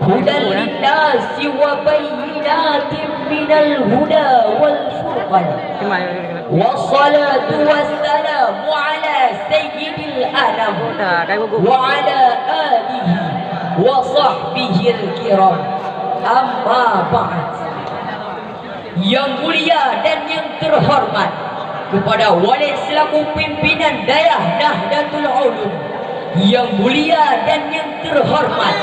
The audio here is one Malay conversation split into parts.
هدى للناس وبينات من الهدى والفرقان والصلاة والسلام على سيد الأنام وعلى آله وصحبه الkiram. Amma ba'd. Yang mulia dan yang terhormat kepada Walid selaku pimpinan Dayah Nahdlatul Ulum, yang mulia dan yang terhormat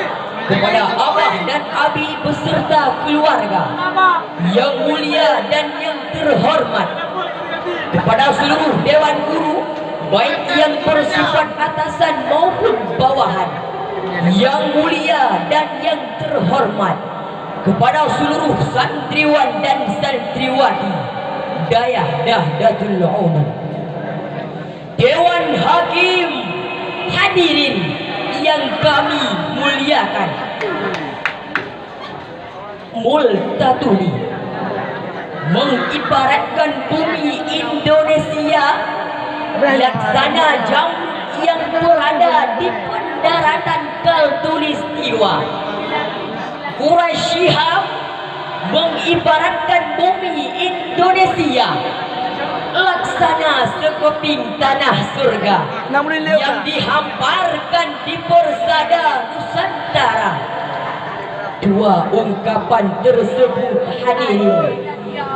kepada abah dan abi beserta keluarga, yang mulia dan yang terhormat kepada seluruh dewan guru baik yang bersifat atasan maupun bawahan, yang mulia dan yang terhormat kepada seluruh santriwan dan santriwati Dayah Nahdlatul Ulum, Dewan Hakim, hadirin yang kami muliakan. Multatuli mengibaratkan bumi Indonesia laksana jauh yang berada di pendaratan Khatulistiwa. Quraisy Shihab mengibaratkan bumi Indonesia laksana sekeping tanah surga yang dihamparkan di persada Nusantara. Dua ungkapan tersebut, hadirin,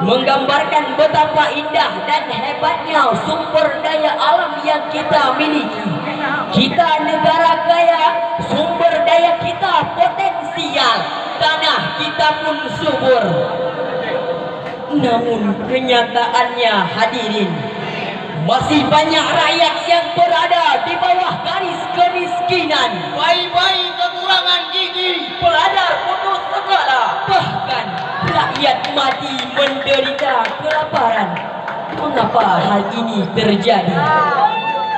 menggambarkan betapa indah dan hebatnya sumber daya alam yang kita miliki. Kita negara kaya, sumber daya kita potensial, tanah kita pun subur. Namun kenyataannya, hadirin, masih banyak rakyat yang berada di bawah garis kemiskinan. Bayi-bayi kekurangan gigi, pelajar putus sekolah, bahkan rakyat mati menderita kelaparan. Mengapa hal ini terjadi?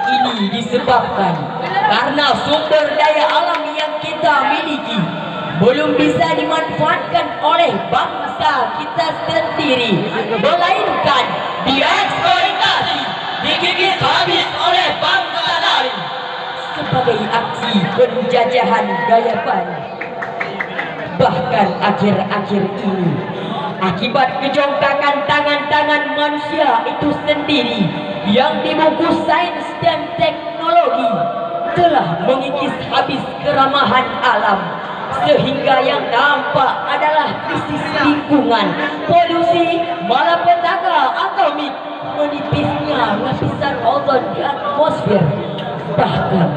Ini disebabkan karena sumber daya alam yang kita miliki belum bisa dimanfaatkan oleh bangsa kita sendiri, melainkan dieksploitasi, digigit habis oleh bangsa lain sebagai aksi penjajahan gaya baru. Bahkan akhir-akhir ini, akibat kejongkakan tangan-tangan manusia itu sendiri yang dibungkus sains dan teknologi, telah mengikis habis keramahan alam, sehingga yang nampak adalah krisis lingkungan, polusi, malapetaka atomik, menipisnya lapisan ozon di atmosfer, bahkan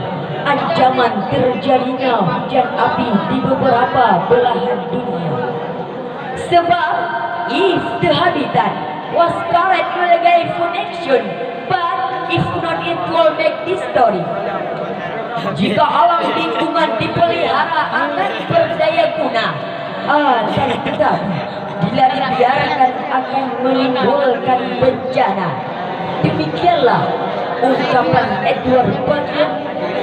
ancaman terjadinya hujan api di beberapa belahan dunia. Sebab if the habitat was correctly gave connection, but if not it will make this story. Jika alam lingkungan dipelihara akan berdaya guna, dan tetapi bila dibiarkan akan menimbulkan bencana. Demikianlah ungkapan Edward Bucket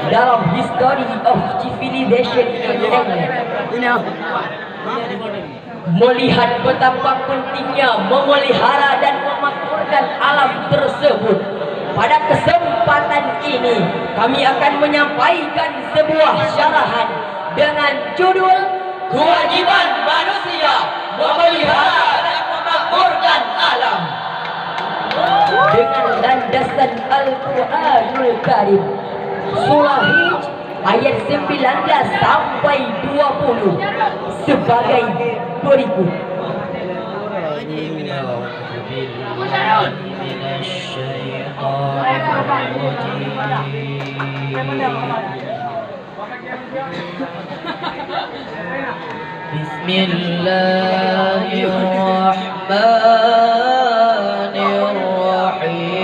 dalam History of Civilization in England. Melihat betapa pentingnya memelihara dan memakmurkan alam tersebut, pada kesempatan ini kami akan menyampaikan sebuah syarahan dengan judul Kewajiban Manusia Memelihara dan Memakmurkan Alam, dengan landasan Al-Quranul Karim, Surah Hijr ayat 19 sampai 20 sebagai berikut. Bismillahirrahmanirrahim.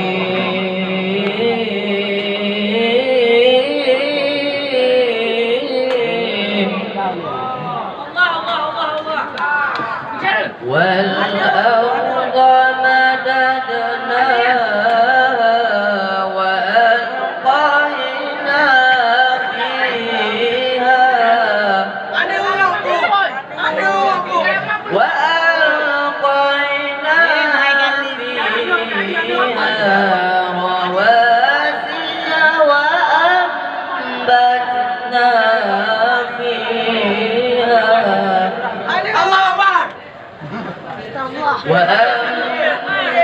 والأرض مددناها وألقينا فيها رواسي وأنبتنا وأنبتنا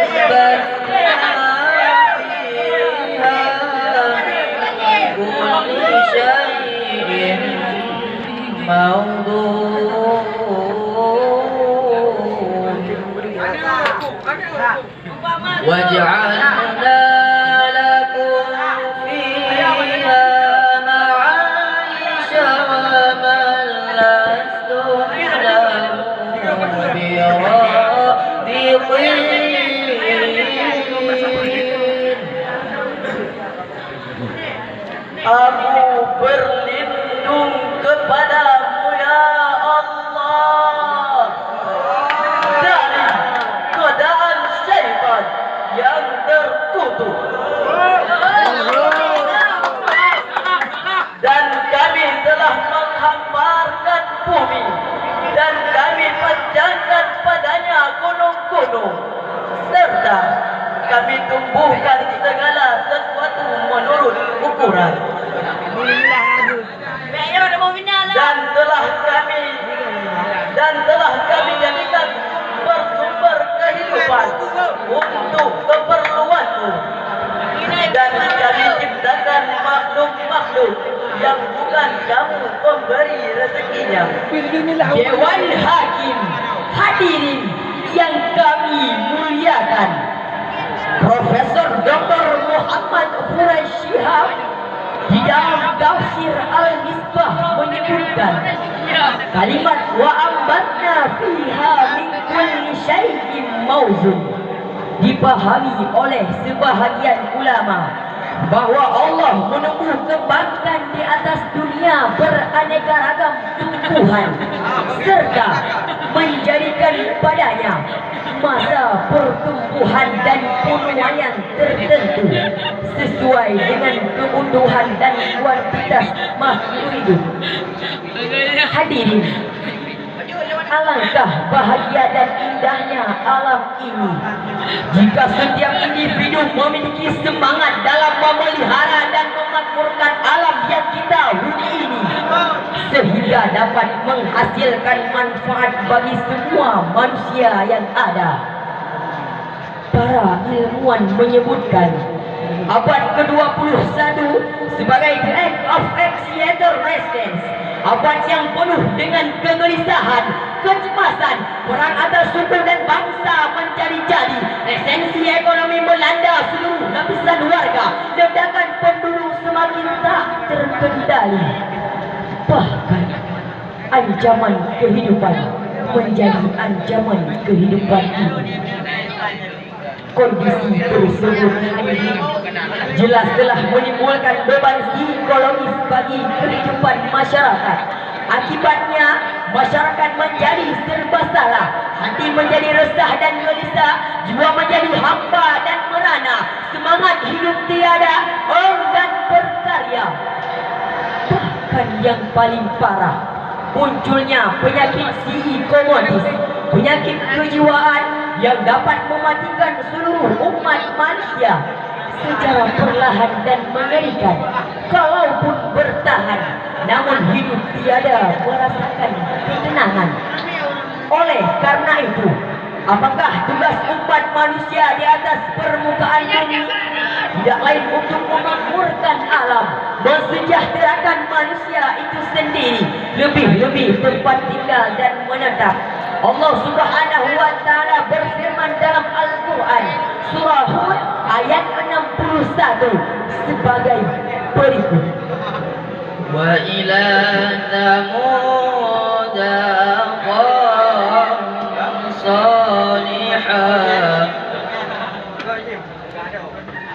فيها من كل شيء موضوع وجعلنا لكم فيها معايش ومن لستم له برازقين. Aku berlindung kepadamu ya Allah dari godaan syaitan yang terkutuk, dan kami telah menghamparkan bumi dan kami panjangkan padanya gunung-gunung, serta kami tumbuhkan segala sesuatu menurut ukuran, dan telah kami jadikan sumber kehidupan untuk keperluanmu, dan kami ciptakan makhluk-makhluk yang bukan kamu pemberi rezekinya. Dewan Hakim hadirin yang kami muliakan, Profesor Dr. Muhammad Hurais Shihab di dalam tafsir Al-Misbah menyebutkan kalimat wa ambatna fiha min kulli syai'in mawzun dipahami oleh sebahagian ulama bahwa Allah menumbuh kembangkan di atas dunia beraneka ragam tumbuhan serta menjadikan padanya masa pertumbuhan dan penuaian tertentu sesuai dengan kebutuhan dan kuantitas makhluk hidup. Hadirin, alangkah bahagia dan indahnya alam ini jika setiap individu memiliki semangat dalam memelihara dan memakmurkan alam yang kita huni ini sehingga dapat menghasilkan manfaat bagi semua manusia yang ada. Para ilmuwan menyebutkan abad ke-21 sebagai the age of accelerations, abad yang penuh dengan kegelisahan, kecemasan, perang antar suku dan bangsa menjadi-jadi, esensi ekonomi melanda seluruh lapisan warga, ledakan penduduk semakin tak terkendali, bahkan ancaman kehidupan menjadi ancaman kehidupan ini. Kondisi tersebut hadirin jelas telah menimbulkan beban psikologis bagi kehidupan masyarakat. Akibatnya masyarakat menjadi serba salah, hati menjadi resah dan gelisah, jiwa menjadi hampa dan merana, semangat hidup tiada, enggan berkarya. Bahkan yang paling parah, munculnya penyakit psikomotis, penyakit kejiwaan yang dapat mematikan seluruh umat manusia secara perlahan dan mengerikan. Kalaupun bertahan, namun hidup tiada merasakan ketenangan. Oleh karena itu, apakah tugas umat manusia di atas permukaan bumi tidak lain untuk memakmurkan alam, mensejahterakan manusia itu sendiri, lebih-lebih tempat tinggal dan menetap. Allah Subhanahu wa taala berfirman dalam Al-Qur'an surah Hud ayat 61 sebagai berikut. Wa ila thamud qawm salihah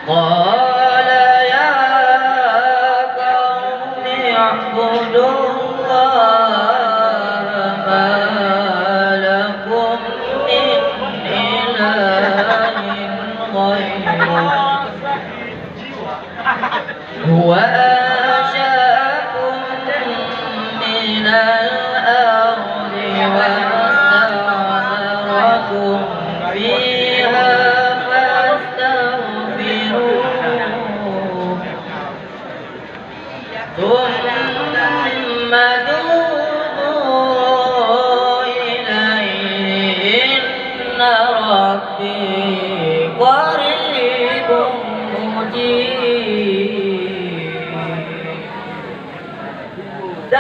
qala ya qaumi i'budullaha هو أنشأكم من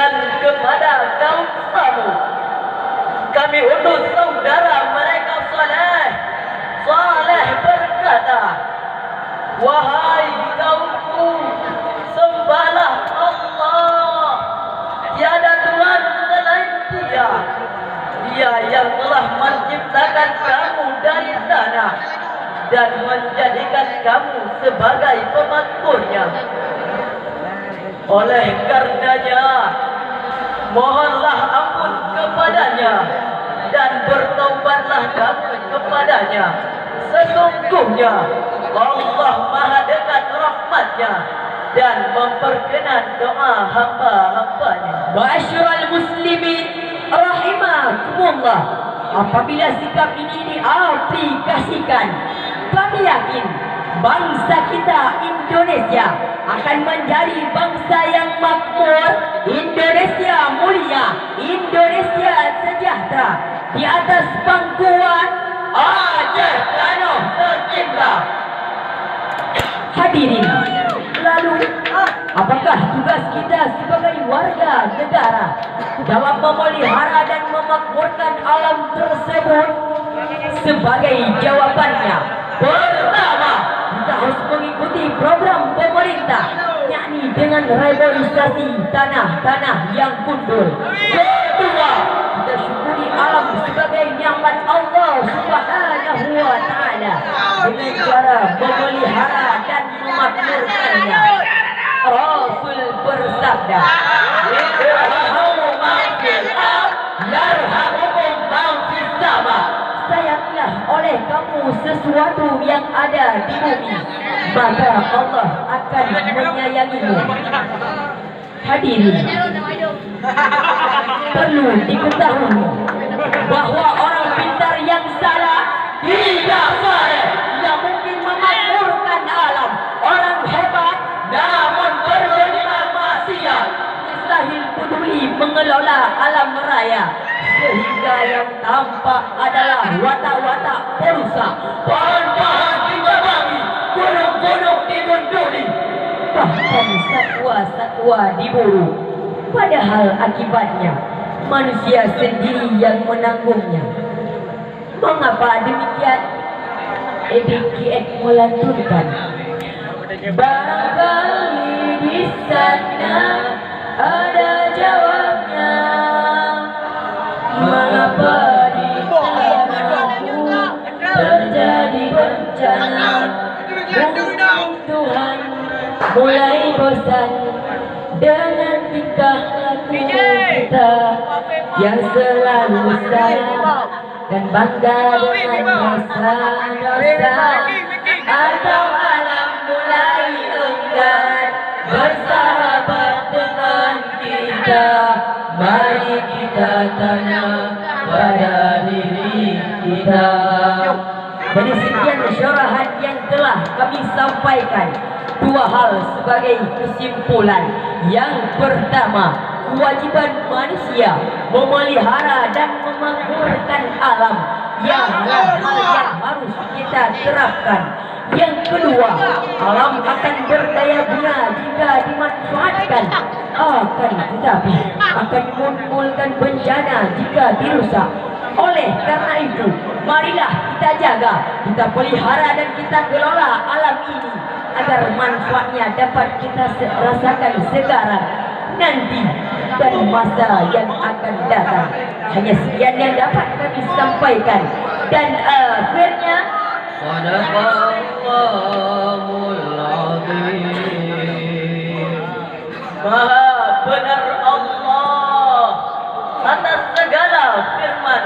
dan kepada kaum Samud kami utus saudara mereka Saleh berkata, wahai kaumku, sembahlah Allah, tiada Tuhan selain Dia. Dia yang telah menciptakan kamu dari tanah dan menjadikan kamu sebagai pemakmurnya. Oleh karenanya, mohonlah ampun kepadanya dan bertaubatlah kamu kepadanya. Sesungguhnya Allah Maha dekat rahmatnya dan memperkenan doa hamba-hambanya. Ma'asyiral muslimin rahimakumullah, apabila sikap ini diaplikasikan, kami yakin bangsa kita Indonesia akan menjadi bangsa yang makmur, Indonesia mulia, Indonesia sejahtera di atas pangkuan Aceh Tanah Tercinta. Hadirin, lalu apakah tugas kita sebagai warga negara dalam memelihara dan memakmurkan alam tersebut? Sebagai jawabannya, pertama, kita harus mengikuti program pemerintah, yakni dengan reboisasi tanah-tanah yang gundul. Kedua, kita syukuri alam sebagai nikmat Allah Subhanahu wa Ta'ala dengan cara memelihara dan memakmurkannya. Rasul bersabda, sayangilah oleh kamu sesuatu yang ada di bumi, maka Allah akan menyayangimu. Hadirin, perlu diketahui bahwa orang pintar yang salah tidak boleh, tidak mungkin memakmurkan alam. Orang hebat namun bergelima maksiat mustahil peduli mengelola alam raya, sehingga yang tampak adalah watak-watak perusak, pohon-pohon ditebangi, gunung-gunung dimunduri, bahkan satwa-satwa diburu. Padahal akibatnya manusia sendiri yang menanggungnya. Mengapa demikian? EBKF melantunkan, barangkali di sana ada jawabnya. Mengapa di tanahku terjadi bencana? Tuhan mulai bosan dengan tingkah laku kita yang selalu salah dan bangga dengan dosa-dosa, atau alam mulai enggan bersahabat dengan kita. Mari kita tanya pada diri kita. Dari sekian syarahan yang telah kami sampaikan, dua hal sebagai kesimpulan. Yang pertama, kewajiban manusia memelihara dan memakmurkan alam yang harus kita terapkan. Yang kedua, alam akan berdaya guna jika dimanfaatkan, akan tetapi akan menimbulkan bencana jika dirusak. Oleh karena itu, marilah kita jaga, kita pelihara dan kita kelola alam ini agar manfaatnya dapat kita rasakan sekarang, nanti, dan masa yang akan datang. Hanya sekian yang dapat kami sampaikan, dan akhirnya Sadaqallahul Azim. Maha benar Allah atas segala firman